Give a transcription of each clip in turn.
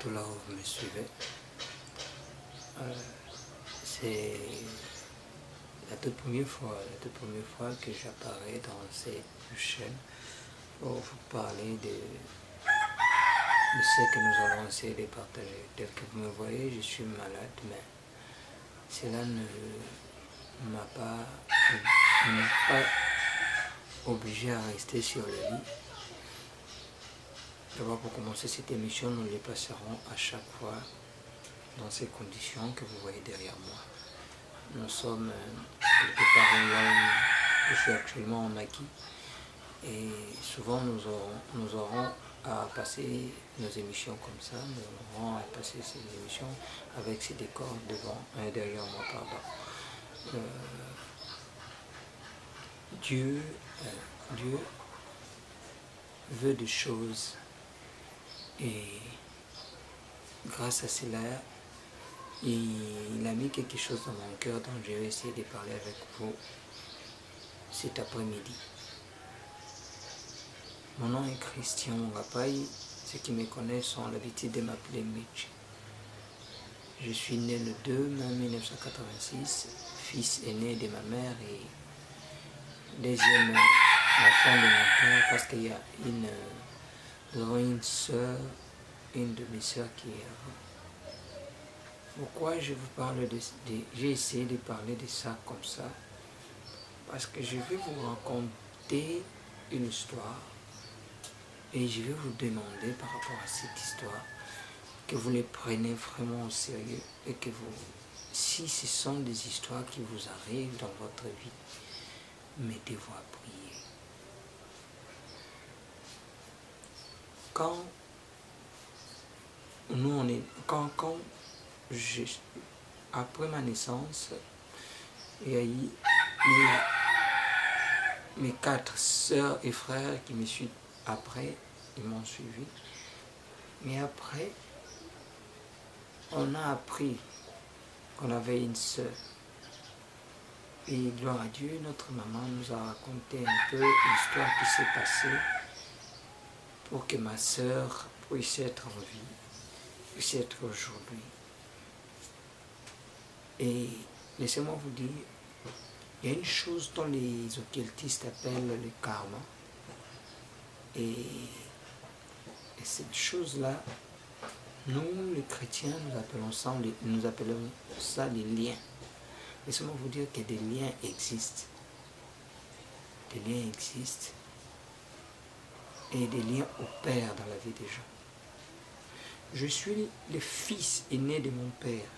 partout là où vous me suivez. C'est la toute première fois que j'apparais dans cette chaîne pour vous parler de ce que nous allons essayer de partager. Tel que vous me voyez, je suis malade, mais cela ne m'a pas obligé à rester sur le lit. D'abord, pour commencer cette émission, nous les passerons à chaque fois dans ces conditions que vous voyez derrière moi. Nous sommes quelque part là où je suis actuellement en maquis et souvent nous aurons à passer nos émissions comme ça, nous aurons à passer ces émissions avec ces décors derrière moi. Dieu veut des choses et grâce à cela, il a mis quelque chose dans mon cœur dont je vais essayer de parler avec vous cet après-midi. Mon nom est Christian Mungapai. Ceux qui me connaissent ont l'habitude de m'appeler Mitch. Je suis né le 2 mai 1986, fils aîné de ma mère et deuxième enfant de mon père parce qu'il y a nous avons une soeur, une de mes soeurs qui est avant. Pourquoi je vous parle j'ai essayé de parler de ça comme ça? Parce que je vais vous raconter une histoire et je vais vous demander par rapport à cette histoire que vous les prenez vraiment au sérieux et que vous, si ce sont des histoires qui vous arrivent dans votre vie, mettez-vous à prier. Après ma naissance, il y a eu mes 4 sœurs et frères qui me suivent après, ils m'ont suivi. Mais après, on a appris qu'on avait une sœur. Et gloire à Dieu, notre maman nous a raconté un peu l'histoire qui s'est passée pour que ma sœur puisse être en vie, puisse être aujourd'hui. Et laissez-moi vous dire, il y a une chose dont les occultistes appellent le karma. Et cette chose-là, nous les chrétiens, nous appelons ça les liens. Laissez-moi vous dire que des liens existent. Des liens existent. Et des liens opèrent dans la vie des gens. Je suis le fils aîné de mon père.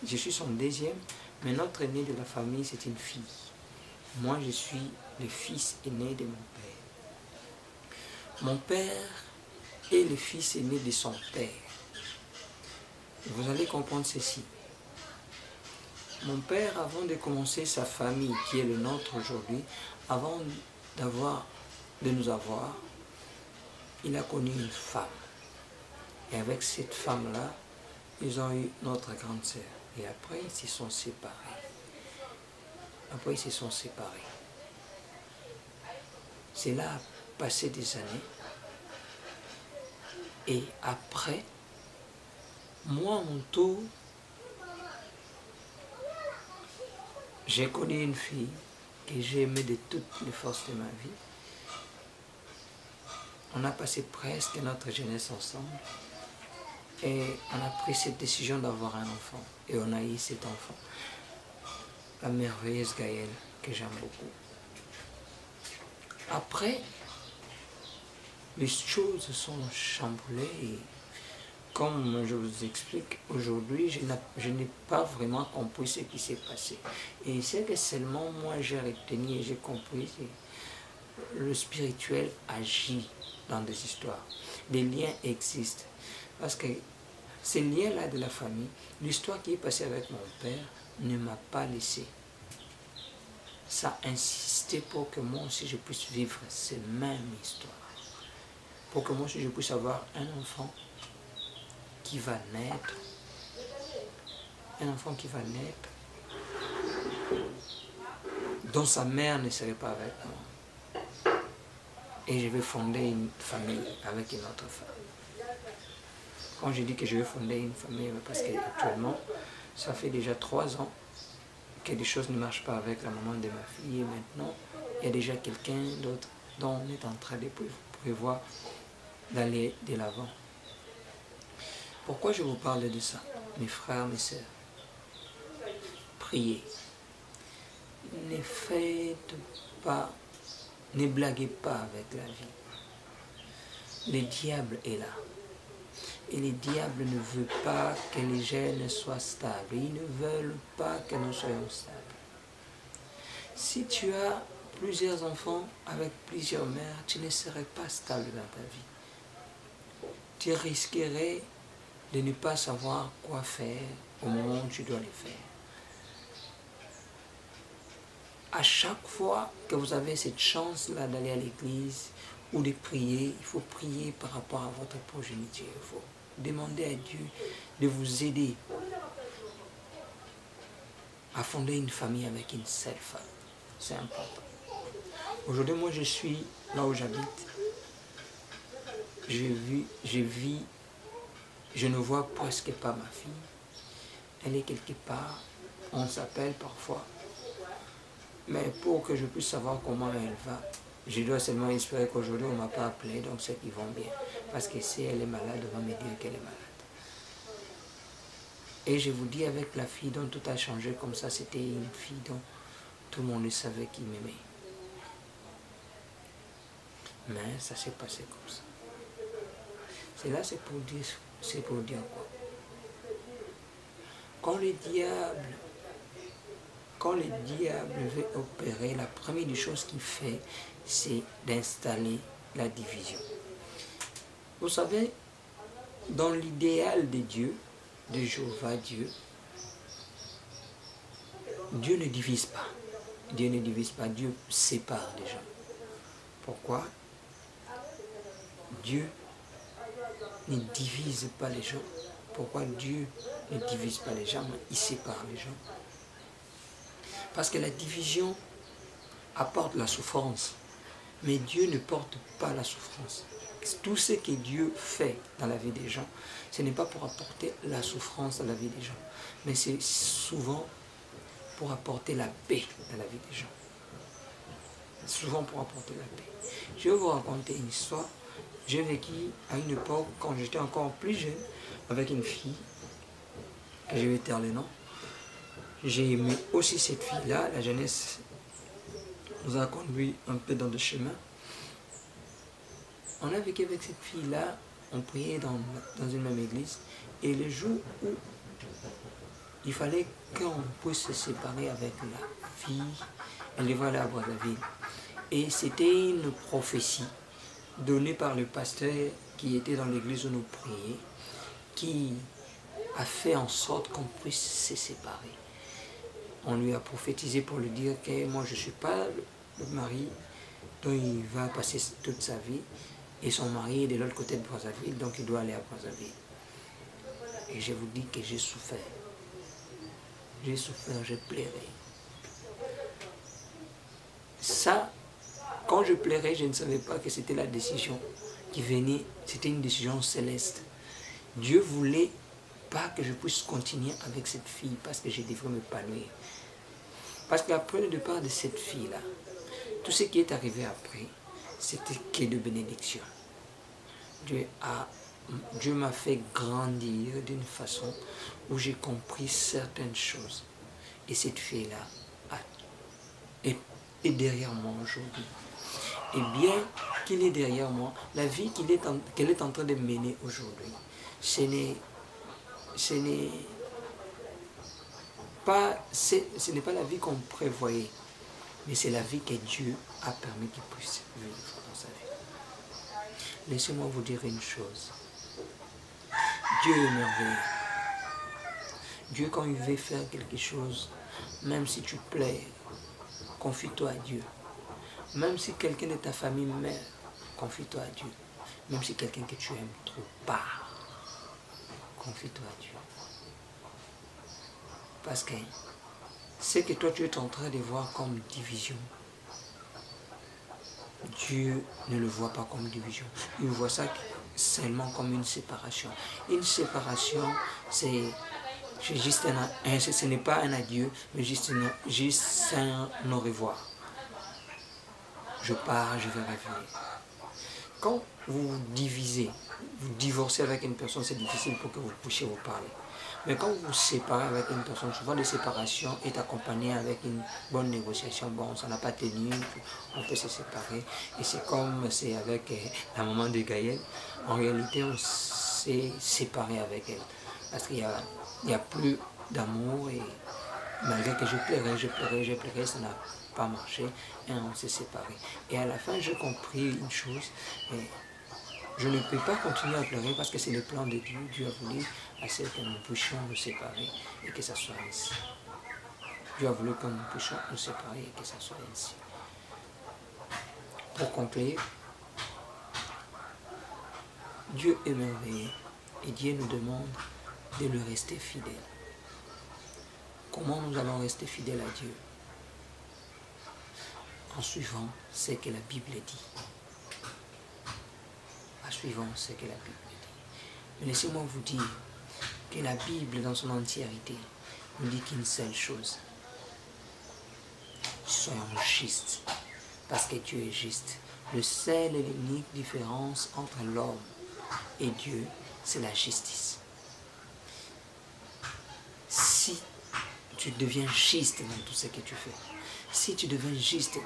Je suis son deuxième, mais notre aîné de la famille, c'est une fille. Moi, je suis le fils aîné de mon père. Mon père est le fils aîné de son père. Vous allez comprendre ceci. Mon père, avant de commencer sa famille, qui est le nôtre aujourd'hui, avant de nous avoir, il a connu une femme. Et avec cette femme-là, ils ont eu notre grande sœur. Et après, ils se sont séparés. Cela a passé des années. Et après, moi, à mon tour, j'ai connu une fille que j'ai aimée de toutes les forces de ma vie. On a passé presque notre jeunesse ensemble. Et on a pris cette décision d'avoir un enfant. Et on a eu cet enfant. La merveilleuse Gaëlle, que j'aime beaucoup. Après, les choses sont chamboulées et comme je vous explique, aujourd'hui, je n'ai pas vraiment compris ce qui s'est passé. Et c'est que seulement moi j'ai retenu et j'ai compris que le spirituel agit dans des histoires. Des liens existent. Parce que ces liens-là de la famille, l'histoire qui est passée avec mon père ne m'a pas laissé. Ça a insisté pour que moi aussi je puisse vivre ces mêmes histoires. Pour que moi aussi je puisse avoir un enfant qui va naître. Un enfant qui va naître dont sa mère ne serait pas avec moi. Et je vais fonder une famille avec une autre femme. Quand je dis que je vais fonder une famille, parce qu'actuellement, ça fait déjà 3 ans que des choses ne marchent pas avec la maman de ma fille. Et maintenant, il y a déjà quelqu'un d'autre dont on est en train de prévoir d'aller de l'avant. Pourquoi je vous parle de ça, mes frères, mes sœurs? Priez. Ne faites pas, ne blaguez pas avec la vie. Le diable est là. Et le diable ne veut pas que les jeunes soient stables. Ils ne veulent pas que nous soyons stables. Si tu as plusieurs enfants avec plusieurs mères, tu ne serais pas stable dans ta vie. Tu risquerais de ne pas savoir quoi faire au moment où tu dois le faire. À chaque fois que vous avez cette chance-là d'aller à l'église ou de prier, il faut prier par rapport à votre progéniture. Il faut demander à Dieu de vous aider à fonder une famille avec une seule femme. C'est important. Aujourd'hui, moi, je suis là où j'habite. Je ne vois presque pas ma fille. Elle est quelque part. On s'appelle parfois. Mais pour que je puisse savoir comment elle va, je dois seulement espérer qu'aujourd'hui on ne m'a pas appelé, donc c'est qu'ils vont bien. Parce que si elle est malade, on va me dire qu'elle est malade. Et je vous dis, avec la fille dont tout a changé comme ça, c'était une fille dont tout le monde savait qu'il m'aimait. Mais ça s'est passé comme ça. C'est pour dire quoi? Quand le diable veut opérer, la première des choses qu'il fait, c'est d'installer la division. Vous savez, dans l'idéal de Dieu, de Jéhovah Dieu, Dieu ne divise pas. Dieu ne divise pas, Dieu sépare les gens. Pourquoi? Dieu ne divise pas les gens. Pourquoi Dieu ne divise pas les gens, mais il sépare les gens? Parce que la division apporte la souffrance, mais Dieu ne porte pas la souffrance. Tout ce que Dieu fait dans la vie des gens, ce n'est pas pour apporter la souffrance dans la vie des gens, mais c'est souvent pour apporter la paix dans la vie des gens. Souvent pour apporter la paix. Je vais vous raconter une histoire. J'ai vécu à une époque, quand j'étais encore plus jeune, avec une fille, et je vais taire le nom. J'ai aimé aussi cette fille-là. La jeunesse nous a conduit un peu dans le chemin. On a vécu avec cette fille-là, on priait dans une même église, et le jour où il fallait qu'on puisse se séparer avec la fille, elle devait aller à Brazzaville. Et c'était une prophétie donnée par le pasteur qui était dans l'église où nous prions, qui a fait en sorte qu'on puisse se séparer. On lui a prophétisé pour lui dire que moi je ne suis pas le mari dont il va passer toute sa vie, et son mari est de l'autre côté de Brazzaville, donc il doit aller à Brazzaville. Et je vous dis que j'ai souffert. J'ai souffert, j'ai pleuré. Ça, quand je pleurais, je ne savais pas que c'était la décision qui venait, c'était une décision céleste. Dieu voulait pas que je puisse continuer avec cette fille parce que je devrais m'épanouir. Parce qu'après le départ de cette fille-là, tout ce qui est arrivé après, c'était que de bénédiction. Dieu m'a fait grandir d'une façon où j'ai compris certaines choses. Et cette fille-là est derrière moi aujourd'hui. Et bien qu'il est derrière moi, la vie qu'elle est en train de mener aujourd'hui, ce n'est pas la vie qu'on prévoyait, mais c'est la vie que Dieu a permis qu'il puisse vivre dans sa vie. Laissez-moi vous dire une chose. Dieu est merveilleux. Dieu, quand il veut faire quelque chose, même si tu plais, confie-toi à Dieu. Même si quelqu'un de ta famille meurt, confie-toi à Dieu. Même si quelqu'un que tu aimes trop part, confie-toi à Dieu. Parce que ce que toi tu es en train de voir comme division, Dieu ne le voit pas comme division. Il voit ça seulement comme une séparation. Une séparation, c'est juste ce n'est pas un adieu, mais juste un au revoir. Je pars, je vais revenir. Quand vous vous divisez, vous divorcez avec une personne, c'est difficile pour que vous puissiez vous parler. Mais quand vous vous séparez avec une personne, souvent la séparation est accompagnée avec une bonne négociation. Bon, ça n'a pas tenu, on peut se séparer. Et c'est comme c'est avec la maman de Gaël. En réalité, on s'est séparé avec elle. Parce qu'il n'y a plus d'amour et malgré que je pleurais, ça n'a pas marché et on s'est séparés. Et à la fin, j'ai compris une chose. Je ne peux pas continuer à pleurer parce que c'est le plan de Dieu. Dieu a voulu assez que nous puissions nous séparer et que ça soit ainsi. Dieu a voulu que nous puissions nous séparer et que ça soit ainsi. Pour conclure, Dieu est merveilleux et Dieu nous demande de lui rester fidèle. Comment nous allons rester fidèles à Dieu? En suivant ce que la Bible dit. En suivant ce que la Bible dit. Mais laissez-moi vous dire que la Bible dans son entièreté nous dit qu'une seule chose. Soyons justes, parce que Dieu est juste. Le seul et l'unique différence entre l'homme et Dieu, c'est la justice. Si tu deviens juste dans tout ce que tu fais, si tu deviens juste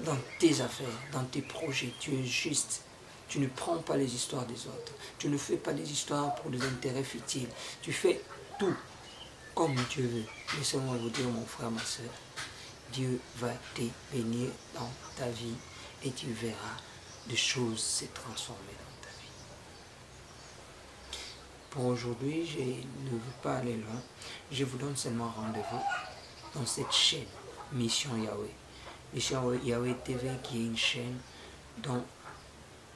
dans tes affaires, dans tes projets, tu es juste. Tu ne prends pas les histoires des autres. Tu ne fais pas des histoires pour des intérêts futiles. Tu fais tout comme Dieu veut. Laissez-moi vous dire, mon frère, ma soeur, Dieu va te bénir dans ta vie et tu verras des choses se transformer dans ta vie. Pour aujourd'hui, je ne veux pas aller loin. Je vous donne seulement rendez-vous dans cette chaîne Mission Yahweh. Mission Yahweh TV qui est une chaîne dont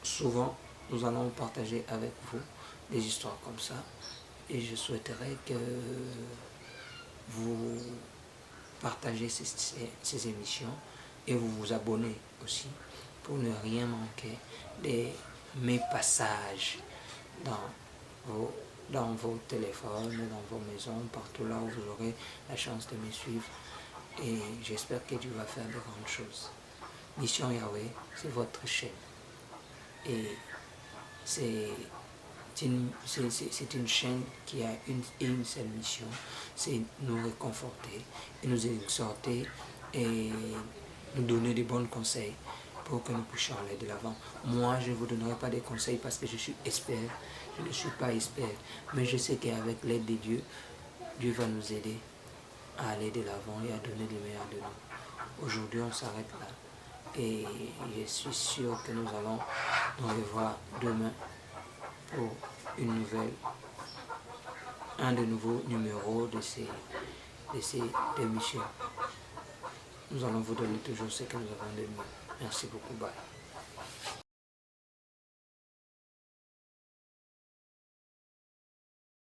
souvent nous allons partager avec vous des histoires comme ça. Et je souhaiterais que vous partagez ces émissions et vous vous abonnez aussi pour ne rien manquer de mes passages dans vos téléphones, dans vos maisons, partout là où vous aurez la chance de me suivre. Et j'espère que Dieu va faire de grandes choses. Mission Yahweh, c'est votre chaîne. Et c'est une chaîne qui a une seule mission, c'est nous réconforter et nous exhorter et nous donner des bons conseils pour que nous puissions aller de l'avant. Moi, je ne vous donnerai pas des conseils parce que je suis expert, je ne suis pas expert, mais je sais qu'avec l'aide de Dieu, Dieu va nous aider à aller de l'avant et à donner le meilleur de nous. Aujourd'hui, on s'arrête là. Et je suis sûr que nous allons nous revoir demain pour un de nouveaux numéros de ces émissions. Nous allons vous donner toujours ce que nous avons de mieux. Merci beaucoup. Bye.